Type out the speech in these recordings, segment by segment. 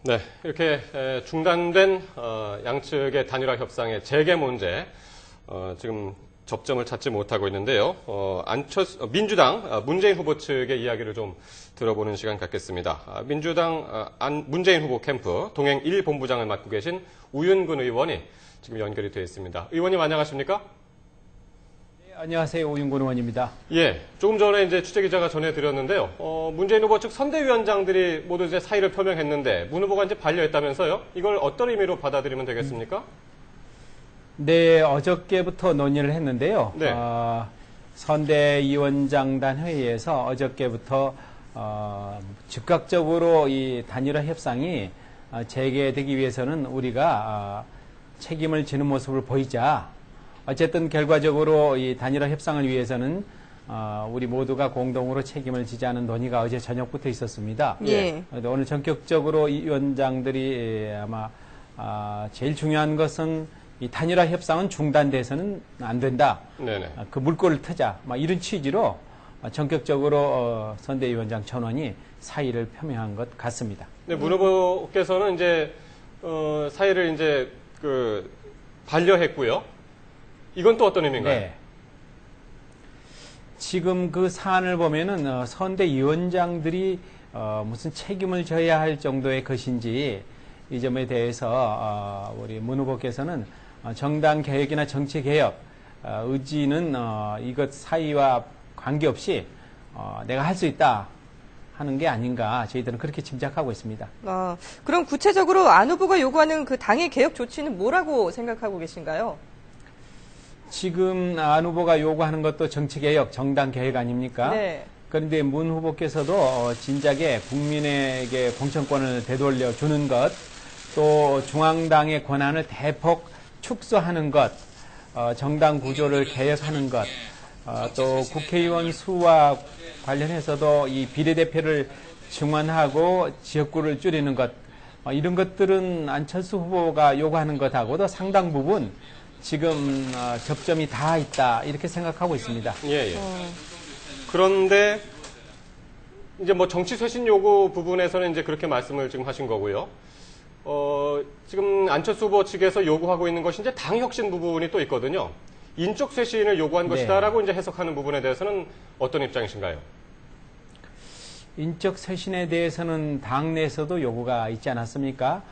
네, 이렇게 중단된 양측의 단일화 협상의 재개 문제 지금 접점을 찾지 못하고 있는데요. 민주당 문재인 후보 측의 이야기를 좀 들어보는 시간 갖겠습니다. 민주당 문재인 후보 캠프 동행 1본부장을 맡고 계신 우윤근 의원이 지금 연결이 되어 있습니다. 의원님 안녕하십니까? 네, 안녕하세요. 우윤근 의원입니다. 예, 조금 전에 이제 취재기자가 전해드렸는데요. 문재인 후보 측 선대위원장들이 모두 이제 사의를 표명했는데 문 후보가 이제 반려했다면서요? 이걸 어떤 의미로 받아들이면 되겠습니까? 네, 어저께부터 논의를 했는데요. 네. 선대위원장단 회의에서 어저께부터 즉각적으로 이 단일화 협상이 재개되기 위해서는 우리가 책임을 지는 모습을 보이자. 어쨌든 결과적으로 이 단일화 협상을 위해서는 우리 모두가 공동으로 책임을 지자는 논의가 어제 저녁부터 있었습니다. 예. 오늘 전격적으로 이 위원장들이 아마 제일 중요한 것은 이 단일화 협상은 중단돼서는 안 된다. 네네. 그 물꼬를 트자. 이런 취지로 전격적으로 선대위원장 전원이 사의를 표명한 것 같습니다. 네, 문 후보께서는 이제 사의를 이제 반려했고요. 이건 또 어떤 의미인가요? 네. 지금 그 사안을 보면은 선대위원장들이 무슨 책임을 져야 할 정도의 것인지 이 점에 대해서 우리 문 후보께서는 정당 개혁이나 정치 개혁 의지는 이것 사이와 관계없이 내가 할 수 있다 하는 게 아닌가 저희들은 그렇게 짐작하고 있습니다. 그럼 구체적으로 안 후보가 요구하는 그 당의 개혁 조치는 뭐라고 생각하고 계신가요? 지금 안 후보가 요구하는 것도 정치 개혁, 정당 개혁 아닙니까? 네. 그런데 문 후보께서도 진작에 국민에게 공천권을 되돌려 주는 것, 또 중앙당의 권한을 대폭 축소하는 것, 정당 구조를 개혁하는 것, 또 국회의원 수와 관련해서도 이 비례대표를 증원하고 지역구를 줄이는 것, 이런 것들은 안철수 후보가 요구하는 것하고도 상당 부분 지금 접점이 다 있다 이렇게 생각하고 있습니다. 예. 그런데 이제 뭐 정치 쇄신 요구 부분에서는 이제 그렇게 말씀을 지금 하신 거고요. 지금 안철수 후보 측에서 요구하고 있는 것이 이제 당 혁신 부분이 또 있거든요. 인적 쇄신을 요구한 것이다라고 이제 해석하는 부분에 대해서는 어떤 입장이신가요? 인적 쇄신에 대해서는 당내에서도 요구가 있지 않았습니까?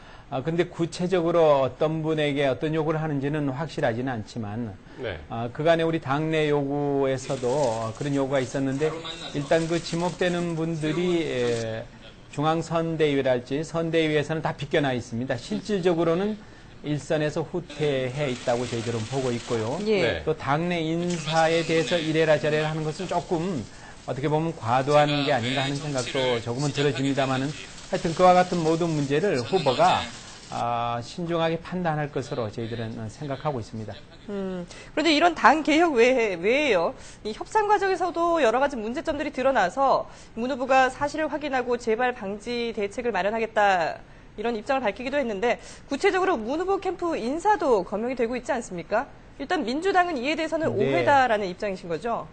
근데 구체적으로 어떤 분에게 어떤 요구를 하는지는 확실하지는 않지만, 네. 그간에 우리 당내 요구에서도 그런 요구가 있었는데, 일단 그 지목되는 분들이 중앙선대위랄지 선대위에서는 다 비껴나 있습니다. 실질적으로는 일선에서 후퇴해 있다고 저희들은 보고 있고요. 예. 네. 또 당내 인사에 대해서 이래라 저래라 하는 것은 조금 어떻게 보면 과도한 게 아닌가 하는 생각도 조금은 들어집니다만은 하여튼 그와 같은 모든 문제를 후보가 신중하게 판단할 것으로 저희들은 생각하고 있습니다. 그런데 이런 당 개혁 외에요. 이 협상 과정에서도 여러 가지 문제점들이 드러나서 문 후보가 사실을 확인하고 재발 방지 대책을 마련하겠다 이런 입장을 밝히기도 했는데 구체적으로 문 후보 캠프 인사도 거명이 되고 있지 않습니까? 일단 민주당은 이에 대해서는 오해다라는 입장이신 거죠?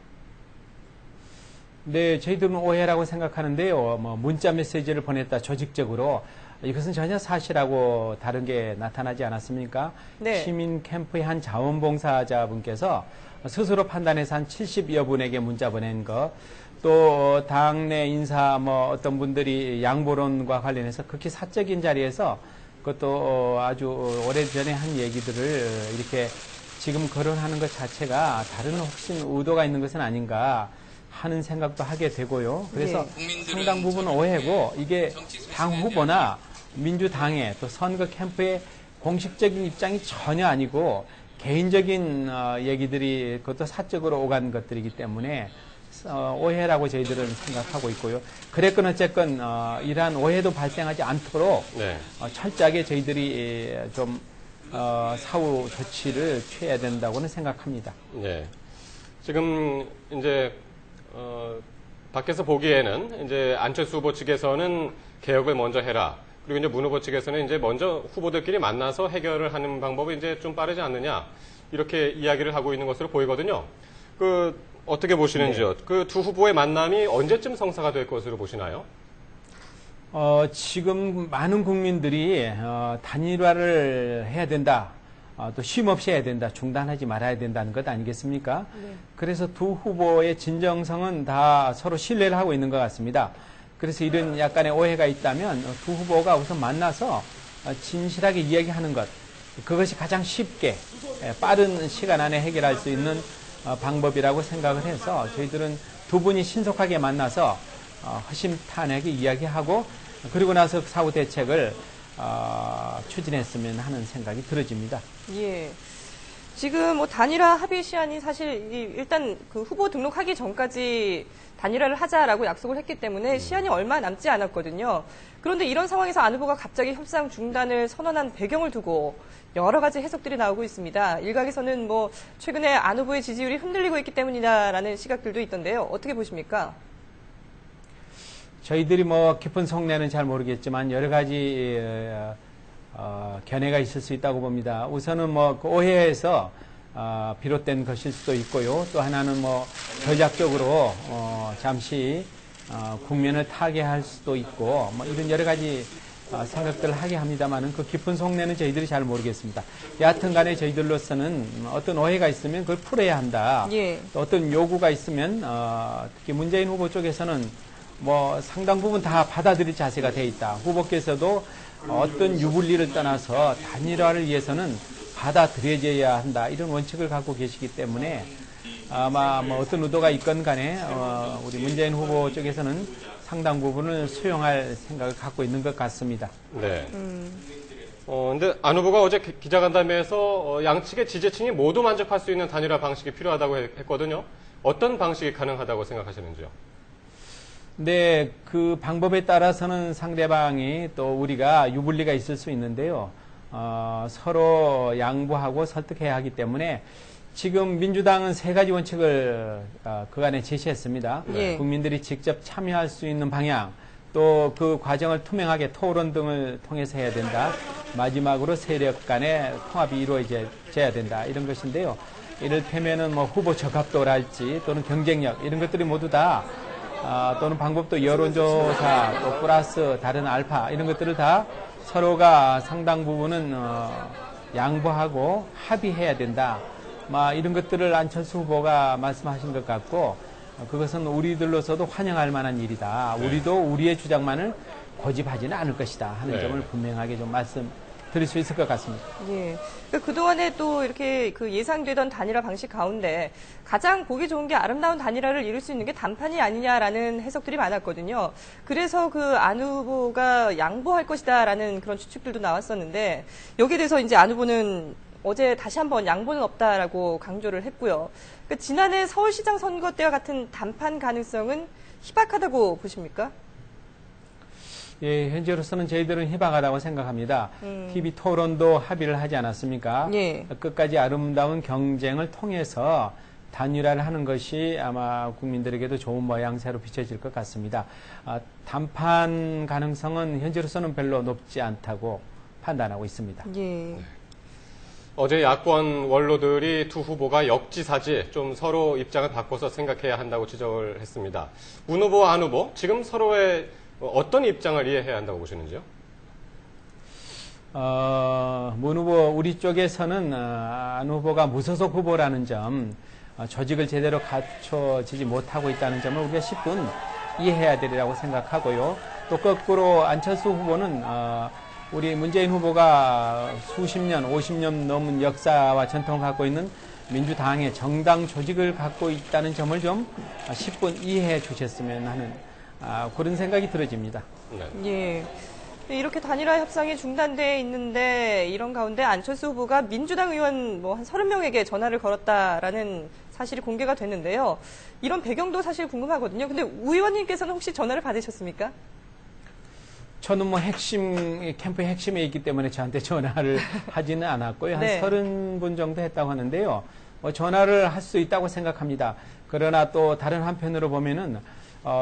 네, 저희들은 오해라고 생각하는데요. 문자 메시지를 보냈다 조직적으로 이것은 전혀 사실하고 다른 게 나타나지 않았습니까? 네. 시민 캠프의 한 자원봉사자분께서 스스로 판단해서 한 70여 분에게 문자 보낸 것, 또 당내 인사 어떤 분들이 양보론과 관련해서 극히 사적인 자리에서 그것도 아주 오래전에 한 얘기들을 이렇게 지금 거론하는 것 자체가 다른 혹시 의도가 있는 것은 아닌가 하는 생각도 하게 되고요. 그래서 상당 부분 오해고 이게 당 후보나 민주당의 또 선거 캠프의 공식적인 입장이 전혀 아니고 개인적인 얘기들이 그것도 사적으로 오간 것들이기 때문에 오해라고 저희들은 생각하고 있고요. 그랬건 어쨌건 이러한 오해도 발생하지 않도록 네. 철저하게 저희들이 좀 사후 조치를 취해야 된다고는 생각합니다. 네. 지금 이제 밖에서 보기에는 이제 안철수 후보 측에서는 개혁을 먼저 해라. 그리고 이제 문 후보 측에서는 이제 먼저 후보들끼리 만나서 해결을 하는 방법이 이제 좀 빠르지 않느냐. 이렇게 이야기를 하고 있는 것으로 보이거든요. 어떻게 보시는지요? 네. 그 두 후보의 만남이 언제쯤 성사가 될 것으로 보시나요? 지금 많은 국민들이 단일화를 해야 된다. 또 쉼 없이 해야 된다. 중단하지 말아야 된다는 것 아니겠습니까? 네. 그래서 두 후보의 진정성은 다 서로 신뢰를 하고 있는 것 같습니다. 그래서 이런 약간의 오해가 있다면 두 후보가 우선 만나서 진실하게 이야기하는 것. 그것이 가장 쉽게 빠른 시간 안에 해결할 수 있는 방법이라고 생각을 해서 저희들은 두 분이 신속하게 만나서 허심탄회하게 이야기하고 그리고 나서 사후 대책을 추진했으면 하는 생각이 들어집니다. 예. 지금 뭐 단일화 합의 시한이 사실 일단 그 후보 등록하기 전까지 단일화를 하자라고 약속을 했기 때문에 시한이 얼마 남지 않았거든요. 그런데 이런 상황에서 안 후보가 갑자기 협상 중단을 선언한 배경을 두고 여러 가지 해석들이 나오고 있습니다. 일각에서는 뭐 최근에 안 후보의 지지율이 흔들리고 있기 때문이다라는 시각들도 있던데요. 어떻게 보십니까? 저희들이 뭐 깊은 속내는 잘 모르겠지만 여러 가지 견해가 있을 수 있다고 봅니다. 우선은 뭐 그 오해에서 비롯된 것일 수도 있고요. 또 하나는 뭐 전략적으로 잠시 국면을 타개할 수도 있고 뭐 이런 여러 가지 생각들을 하게 합니다만은 그 깊은 속내는 저희들이 잘 모르겠습니다. 여하튼간에 저희들로서는 어떤 오해가 있으면 그걸 풀어야 한다. 예. 또 어떤 요구가 있으면 특히 문재인 후보 쪽에서는 뭐 상당 부분 다 받아들일 자세가 돼 있다. 후보께서도 어떤 유불리를 떠나서 단일화를 위해서는 받아들여져야 한다. 이런 원칙을 갖고 계시기 때문에 아마 뭐 어떤 의도가 있건 간에 우리 문재인 후보 쪽에서는 상당 부분을 수용할 생각을 갖고 있는 것 같습니다. 네. 근데 안 후보가 어제 기자간담회에서 양측의 지지층이 모두 만족할 수 있는 단일화 방식이 필요하다고 했거든요. 어떤 방식이 가능하다고 생각하시는지요? 네, 그 방법에 따라서는 상대방이 또 우리가 유불리가 있을 수 있는데요. 서로 양보하고 설득해야 하기 때문에 지금 민주당은 세 가지 원칙을 그간에 제시했습니다. 예. 국민들이 직접 참여할 수 있는 방향, 또 그 과정을 투명하게 토론 등을 통해서 해야 된다. 마지막으로 세력 간의 통합이 이루어져야 된다. 이런 것인데요. 이를테면은 뭐 후보 적합도랄지 또는 경쟁력 이런 것들이 모두 다 또는 방법도 여론조사 또 플러스 다른 알파 이런 것들을 다 서로가 상당 부분은 양보하고 합의해야 된다. 이런 것들을 안철수 후보가 말씀하신 것 같고 그것은 우리들로서도 환영할 만한 일이다. 네. 우리도 우리의 주장만을 고집하지는 않을 것이다 하는 네. 점을 분명하게 좀 말씀드릴 수 있을 것 같습니다. 예. 그동안에 또 이렇게 그 예상되던 단일화 방식 가운데 가장 보기 좋은 게 아름다운 단일화를 이룰 수 있는 게 단판이 아니냐라는 해석들이 많았거든요. 그래서 그 안 후보가 양보할 것이다라는 그런 추측들도 나왔었는데 여기에 대해서 이제 안 후보는 어제 다시 한번 양보는 없다라고 강조를 했고요. 그러니까 지난해 서울시장 선거 때와 같은 단판 가능성은 희박하다고 보십니까? 예, 현재로서는 저희들은 희박하다고 생각합니다. TV 토론도 합의를 하지 않았습니까? 예. 끝까지 아름다운 경쟁을 통해서 단일화를 하는 것이 아마 국민들에게도 좋은 모양새로 비춰질 것 같습니다. 단판 가능성은 현재로서는 별로 높지 않다고 판단하고 있습니다. 예. 어제 야권 원로들이 두 후보가 역지사지 좀 서로 입장을 바꿔서 생각해야 한다고 지적을 했습니다. 문 후보와 안 후보, 지금 서로의 어떤 입장을 이해해야 한다고 보시는지요? 문 후보, 우리 쪽에서는 안 후보가 무소속 후보라는 점, 조직을 제대로 갖춰지지 못하고 있다는 점을 우리가 10분 이해해야 되리라고 생각하고요. 또 거꾸로 안철수 후보는 우리 문재인 후보가 수십 년, 50년 넘은 역사와 전통을 갖고 있는 민주당의 정당 조직을 갖고 있다는 점을 좀 10분 이해해 주셨으면 하는 그런 생각이 들어집니다. 네. 예. 이렇게 단일화 협상이 중단돼 있는데 이런 가운데 안철수 후보가 민주당 의원 뭐 한 30명에게 전화를 걸었다라는 사실이 공개가 됐는데요. 이런 배경도 사실 궁금하거든요. 근데 우 의원님께서는 혹시 전화를 받으셨습니까? 저는 뭐 캠프의 핵심에 있기 때문에 저한테 전화를 하지는 않았고요. 네. 한 30분 정도 했다고 하는데요. 전화를 할 수 있다고 생각합니다. 그러나 또 다른 한편으로 보면은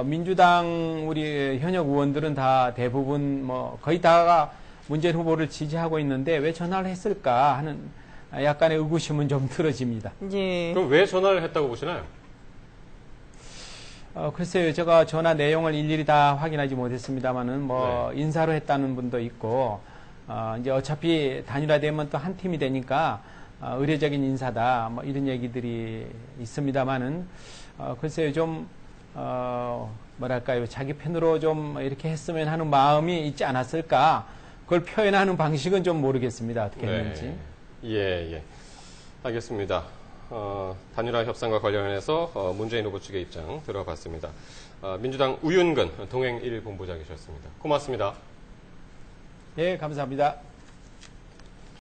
민주당 우리 현역 의원들은 다 대부분 뭐 거의 다가 문재인 후보를 지지하고 있는데 왜 전화를 했을까 하는 약간의 의구심은 좀 들어집니다. 예. 그럼 왜 전화를 했다고 보시나요? 글쎄요, 제가 전화 내용을 일일이 다 확인하지 못했습니다만은 뭐 네. 인사로 했다는 분도 있고, 이제 어차피 단일화되면 또 한 팀이 되니까 의례적인 인사다, 뭐 이런 얘기들이 있습니다만은, 글쎄요, 좀 뭐랄까요, 자기 편으로 좀 이렇게 했으면 하는 마음이 있지 않았을까? 그걸 표현하는 방식은 좀 모르겠습니다. 어떻게 했는지. 예. 알겠습니다. 단일화 협상과 관련해서 문재인 후보 측의 입장 들어봤습니다. 민주당 우윤근 동행 1본부장이셨습니다. 고맙습니다. 예, 감사합니다.